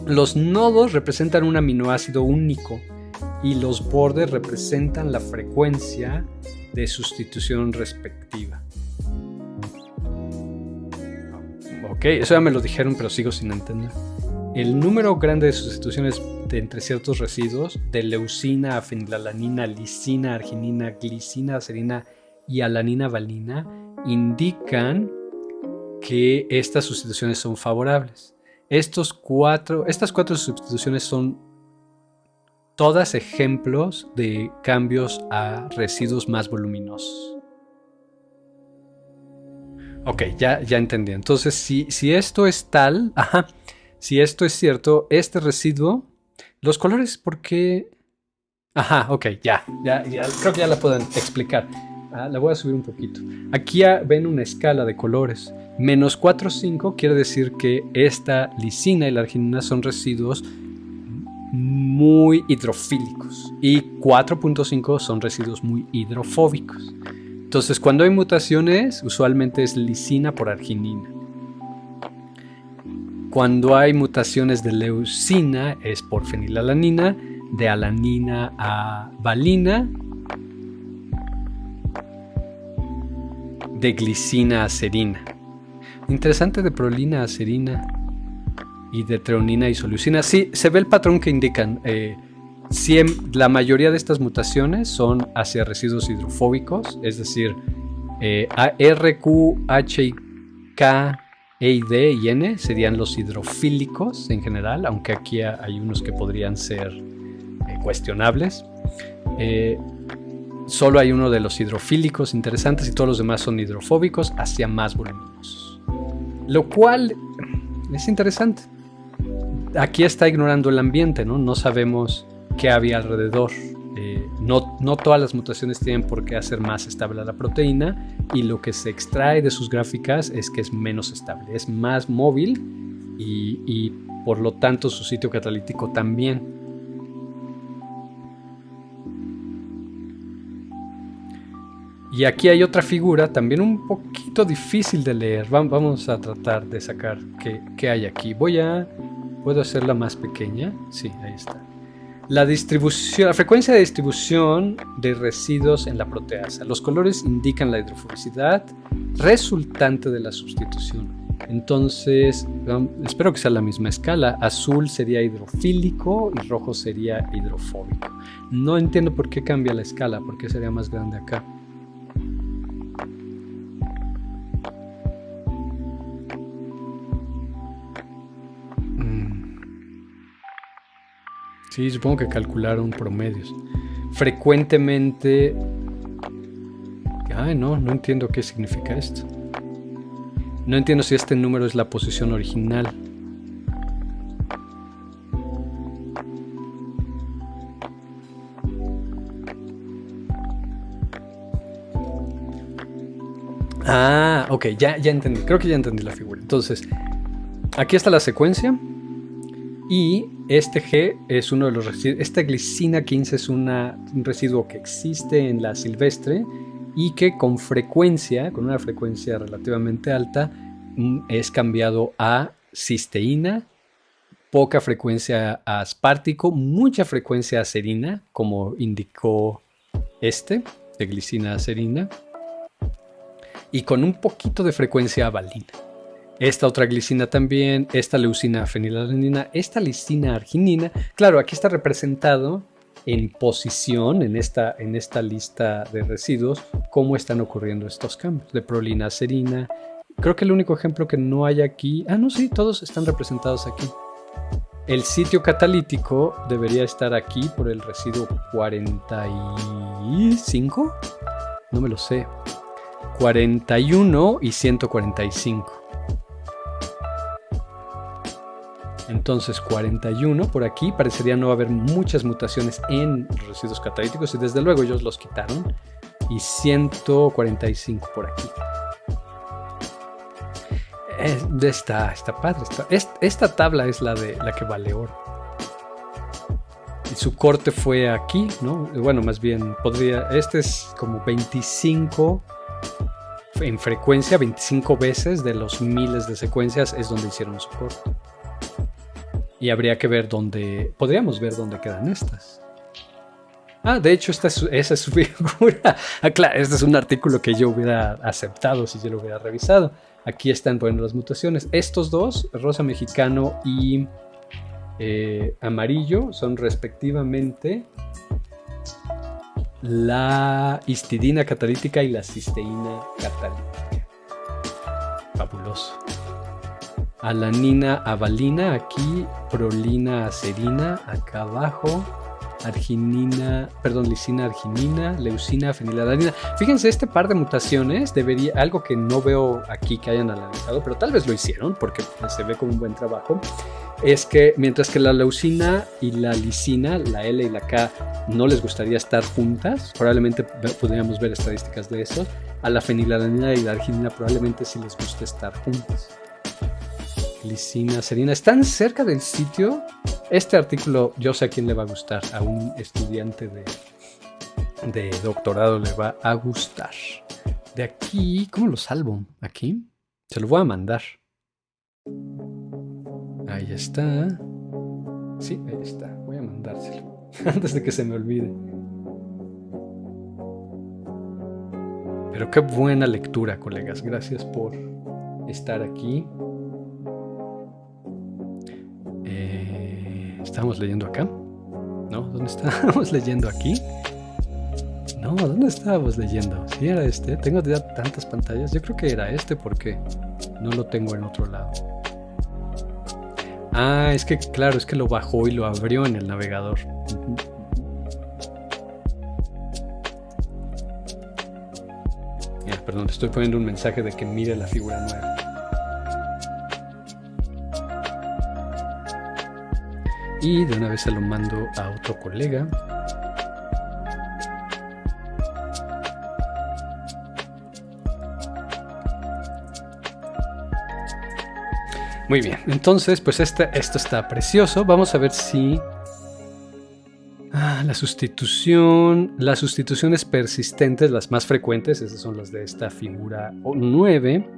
Los nodos representan un aminoácido único y los bordes representan la frecuencia de sustitución respectiva. Ok, eso ya me lo dijeron, pero sigo sin entender. El número grande de sustituciones entre ciertos residuos, de leucina a fenilalanina, lisina, arginina, glicina, acerina y alanina valina, indican que estas sustituciones son favorables. Estas cuatro sustituciones son todas ejemplos de cambios a residuos más voluminosos. Ok, ya entendí. Entonces, si esto es tal, si esto es cierto, este residuo, los colores, ¿por qué? Ok, ya, creo que ya la pueden explicar. La voy a subir un poquito. Aquí ven una escala de colores. Menos 4,5 quiere decir que esta lisina y la arginina son residuos muy hidrofílicos y 4,5 son residuos muy hidrofóbicos. Entonces, cuando hay mutaciones, usualmente es lisina por arginina. Cuando hay mutaciones de leucina, es por fenilalanina, de alanina a valina, de glicina a serina. Interesante, de prolina a serina y de treonina a isoleucina. Sí, se ve el patrón que indican. La mayoría de estas mutaciones son hacia residuos hidrofóbicos, es decir, R, Q, H, K, E, y D y N serían los hidrofílicos en general, aunque aquí hay unos que podrían ser cuestionables. Solo hay uno de los hidrofílicos interesantes y todos los demás son hidrofóbicos hacia más voluminosos. Lo cual es interesante. Aquí está ignorando el ambiente, ¿no? No sabemos qué había alrededor. No todas las mutaciones tienen por qué hacer más estable la proteína, y lo que se extrae de sus gráficas es que es menos estable, es más móvil y por lo tanto su sitio catalítico también. Y aquí hay otra figura también un poquito difícil de leer. Vamos a tratar de sacar qué hay aquí. ¿Puedo hacerla más pequeña? Sí, ahí está. La frecuencia de distribución de residuos en la proteasa. Los colores indican la hidrofobicidad resultante de la sustitución. Entonces, espero que sea la misma escala. Azul sería hidrofílico y rojo sería hidrofóbico. No entiendo por qué cambia la escala, por qué sería más grande acá. Sí, supongo que calcularon promedios. Frecuentemente... no entiendo qué significa esto. No entiendo si este número es la posición original. Ok, ya entendí. Creo que ya entendí la figura. Entonces, aquí está la secuencia. Y este G es uno de los residuos. Esta glicina 15 es un residuo que existe en la silvestre y que con una frecuencia relativamente alta, es cambiado a cisteína poca frecuencia a aspartico, mucha frecuencia a serina, como indicó de glicina acerina, y con un poquito de frecuencia a valina. Esta otra glicina también, esta leucina fenilalanina, esta lisina arginina. Claro, aquí está representado en posición, en esta lista de residuos, cómo están ocurriendo estos cambios. De prolina a serina. Creo que el único ejemplo que no hay aquí... Ah, no, sí, todos están representados aquí. El sitio catalítico debería estar aquí por el residuo 45. No me lo sé. 41 y 145. Entonces 41 por aquí, parecería no haber muchas mutaciones en los residuos catalíticos y desde luego ellos los quitaron. Y 145 por aquí. Está padre. Esta tabla es la que vale oro. Y su corte fue aquí, ¿no? Bueno, más bien este es como 25 en frecuencia, 25 veces de los miles de secuencias es donde hicieron su corte. Y habría que ver podríamos ver dónde quedan estas. Ah, de hecho, esa es su figura. Ah, claro, este es un artículo que yo hubiera aceptado si yo lo hubiera revisado. Aquí están poniendo las mutaciones. Estos dos, rosa mexicano y amarillo, son respectivamente la histidina catalítica y la cisteína catalítica. Fabuloso. Alanina, avalina, aquí prolina, acerina, acá abajo. Lisina arginina, leucina fenilalanina. Fíjense, este par de mutaciones algo que no veo aquí que hayan analizado, pero tal vez lo hicieron porque se ve como un buen trabajo, es que mientras que la leucina y la lisina, la L y la K, no les gustaría estar juntas, probablemente podríamos ver estadísticas de eso, a la fenilalanina y la arginina probablemente sí les guste estar juntas. Lisina, serina, están cerca del sitio. Este artículo yo sé a quién le va a gustar. A un estudiante de doctorado le va a gustar. De aquí, ¿cómo lo salvo? Aquí. Se lo voy a mandar. Ahí está. Sí, ahí está. Voy a mandárselo. Antes de que se me olvide. Pero qué buena lectura, colegas. Gracias por estar aquí. ¿Estamos leyendo acá? ¿No? ¿Dónde estábamos leyendo aquí? No, ¿dónde estábamos leyendo? ¿Sí era este? Tengo ya tantas pantallas. Yo creo que era este porque no lo tengo en otro lado. Ah, es que claro, es que lo bajó y lo abrió en el navegador. Perdón, estoy poniendo un mensaje de que mire la figura nueva. Y de una vez se lo mando a otro colega. Muy bien, entonces pues esto está precioso. Vamos a ver si las sustituciones persistentes, las más frecuentes, esas son las de esta figura 9.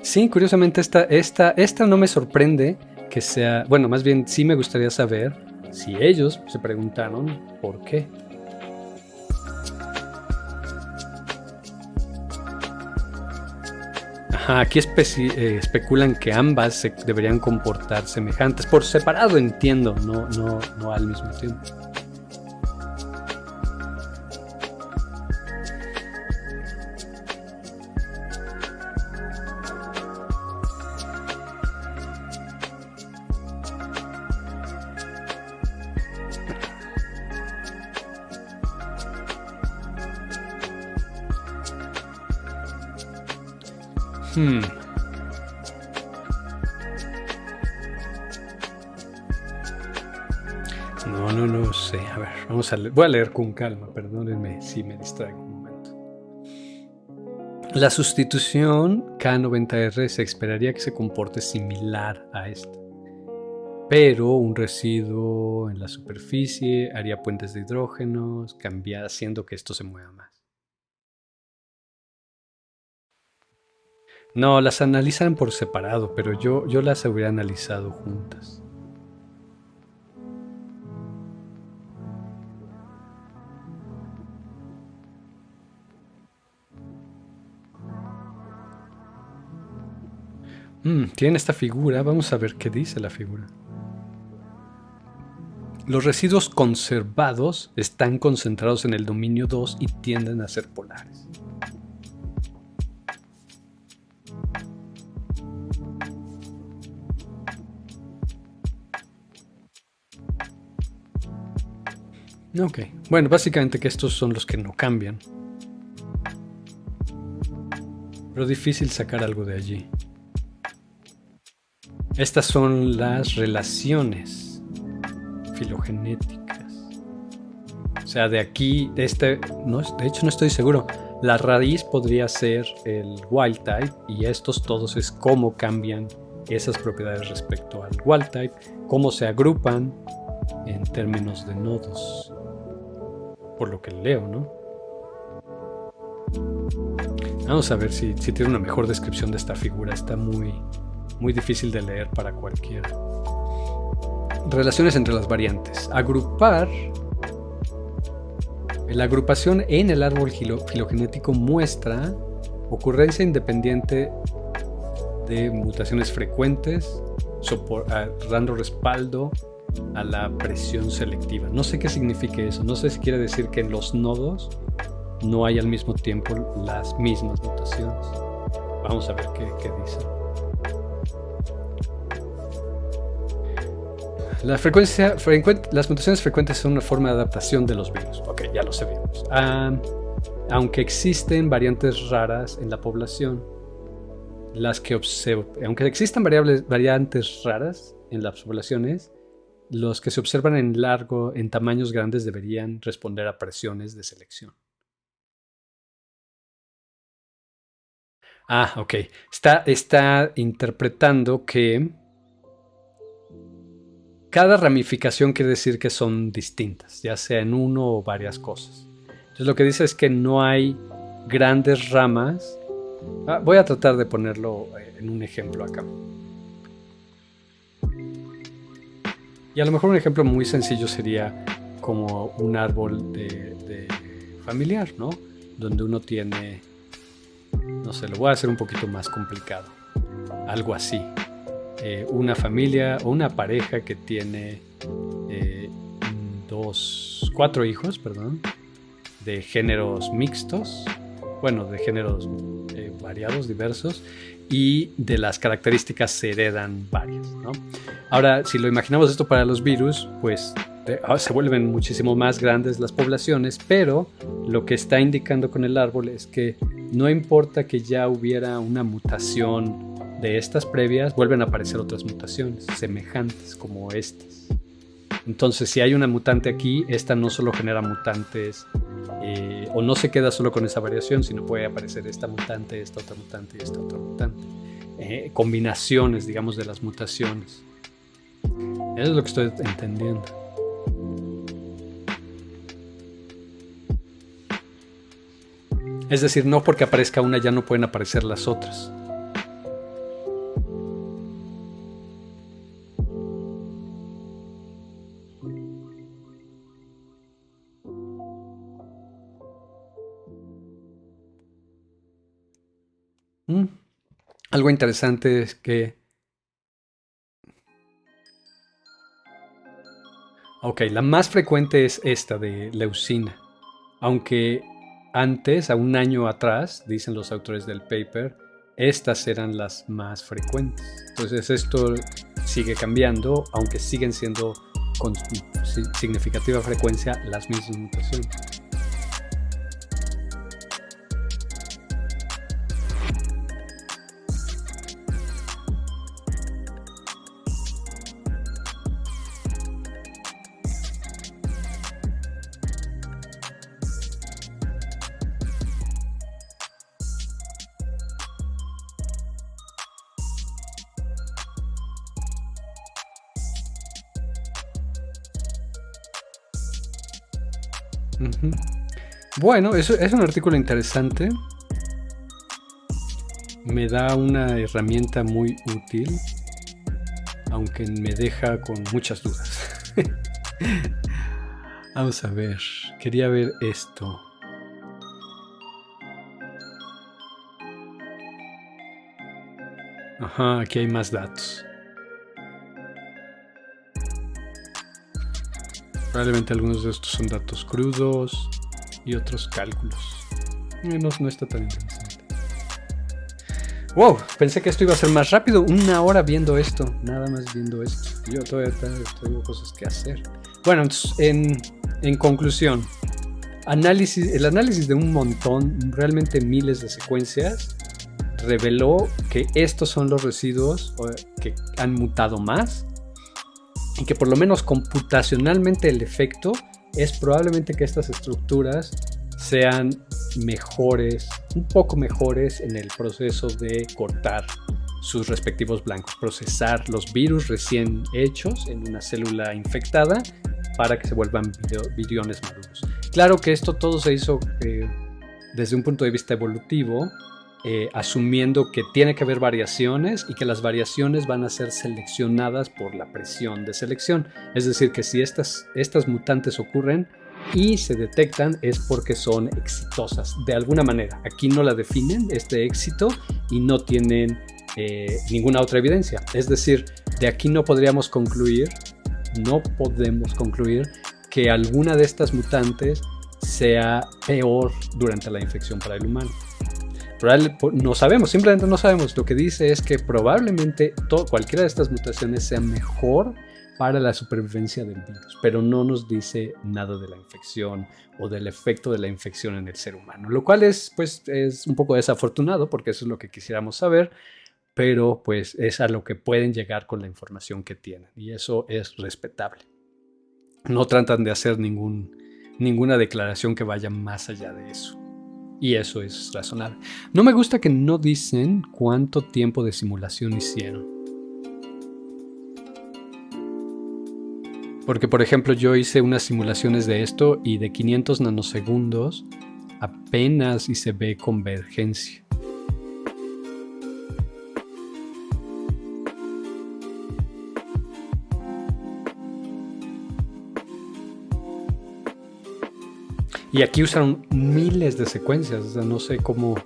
Sí, curiosamente esta no me sorprende que sea, bueno, más bien sí me gustaría saber si ellos se preguntaron por qué. Ajá, aquí especulan que ambas se deberían comportar semejantes, por separado entiendo, no al mismo tiempo. No sé. A ver, voy a leer con calma, perdónenme si me distraigo un momento. La sustitución K90R se esperaría que se comporte similar a esta, pero un residuo en la superficie haría puentes de hidrógenos, haciendo que esto se mueva más. No, las analizan por separado, pero yo las hubiera analizado juntas. Tiene esta figura, vamos a ver qué dice la figura. Los residuos conservados están concentrados en el dominio 2 y tienden a ser polares. Ok, bueno, básicamente que estos son los que no cambian. Pero difícil sacar algo de allí. Estas son las relaciones filogenéticas. O sea, de aquí, de hecho no estoy seguro. La raíz podría ser el wild type y estos todos es cómo cambian esas propiedades respecto al wild type, cómo se agrupan en términos de nodos. Por lo que leo, ¿no? Vamos a ver si tiene una mejor descripción de esta figura. Está muy difícil de leer para cualquiera. Relaciones entre las variantes. Agrupar. La agrupación en el árbol filogenético muestra ocurrencia independiente de mutaciones frecuentes, dando respaldo a la presión selectiva. No sé qué significa eso. No sé si quiere decir que en los nodos no hay al mismo tiempo las mismas mutaciones. Vamos a ver qué dice. Las mutaciones frecuentes son una forma de adaptación de los virus. Ok, ya lo sabemos. Aunque existen variantes raras en la población, aunque existan variantes raras en las poblaciones, los que se observan en tamaños grandes deberían responder a presiones de selección. Ok. Está interpretando que cada ramificación quiere decir que son distintas, ya sea en uno o varias cosas. Entonces lo que dice es que no hay grandes ramas. Voy a tratar de ponerlo en un ejemplo acá. Y a lo mejor un ejemplo muy sencillo sería como un árbol de familiar, ¿no? Donde uno tiene, no sé, lo voy a hacer un poquito más complicado. Algo así. Una familia o una pareja que tiene 4 hijos, de géneros mixtos, bueno, de géneros variados, diversos, y de las características se heredan varias, ¿no? Ahora, si lo imaginamos esto para los virus, pues se vuelven muchísimo más grandes las poblaciones, pero lo que está indicando con el árbol es que no importa que ya hubiera una mutación de estas previas, vuelven a aparecer otras mutaciones semejantes como estas. Entonces, si hay una mutante aquí, esta no solo genera mutantes o no se queda solo con esa variación, sino puede aparecer esta mutante, esta otra mutante y esta otra mutante. Combinaciones, digamos, de las mutaciones. Eso es lo que estoy entendiendo. Es decir, no porque aparezca una ya no pueden aparecer las otras. Algo interesante es que la más frecuente es esta de leucina, aunque antes, a un año atrás, dicen los autores del paper, estas eran las más frecuentes. Entonces esto sigue cambiando, aunque siguen siendo con significativa frecuencia las mismas mutaciones. Bueno, eso es un artículo interesante. me da una herramienta muy útil, aunque me deja con muchas dudas. Vamos a ver, quería ver esto. Ajá, aquí hay más datos. Probablemente algunos de estos son datos crudos y otros cálculos. No está tan interesante. Wow, pensé que esto iba a ser más rápido. 1 hora viendo esto, nada más viendo esto. Yo todavía tengo cosas que hacer. Bueno, entonces, en conclusión, el análisis de un montón, realmente miles de secuencias, reveló que estos son los residuos que han mutado más y que por lo menos computacionalmente el efecto es probablemente que estas estructuras sean mejores, un poco mejores en el proceso de cortar sus respectivos blancos, procesar los virus recién hechos en una célula infectada para que se vuelvan viriones maduros. Claro que esto todo se hizo desde un punto de vista evolutivo, asumiendo que tiene que haber variaciones y que las variaciones van a ser seleccionadas por la presión de selección. Es decir, que si estas mutantes ocurren y se detectan es porque son exitosas de alguna manera. Aquí no la definen este éxito y no tienen ninguna otra evidencia. Es decir, de aquí no podemos concluir que alguna de estas mutantes sea peor durante la infección para el humano. No sabemos, simplemente no sabemos. Lo que dice es que probablemente cualquiera de estas mutaciones sea mejor para la supervivencia del virus, pero no nos dice nada de la infección o del efecto de la infección en el ser humano, lo cual es un poco desafortunado porque eso es lo que quisiéramos saber, pero pues es a lo que pueden llegar con la información que tienen y eso es respetable. No tratan de hacer ninguna declaración que vaya más allá de eso. Y eso es razonable. No me gusta que no dicen cuánto tiempo de simulación hicieron. Porque, por ejemplo, yo hice unas simulaciones de esto y de 500 nanosegundos apenas y se ve convergencia. Y aquí usaron miles de secuencias, o sea, no sé cuántos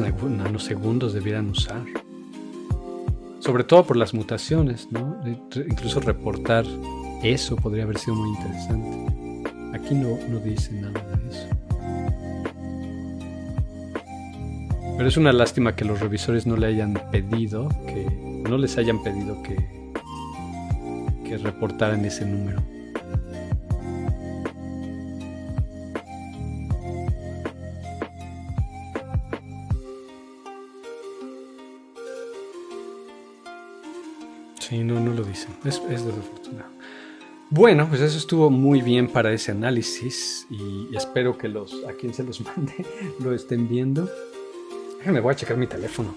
nanosegundos debieran usar. Sobre todo por las mutaciones, ¿no? Incluso reportar eso podría haber sido muy interesante. Aquí no dice nada de eso. Pero es una lástima que los revisores no les hayan pedido que reportaran ese número. Sí, no lo dicen. Es desafortunado. Bueno, pues eso estuvo muy bien para ese análisis y espero que a quien se los mande lo estén viendo. Déjame, voy a checar mi teléfono.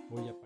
Voy a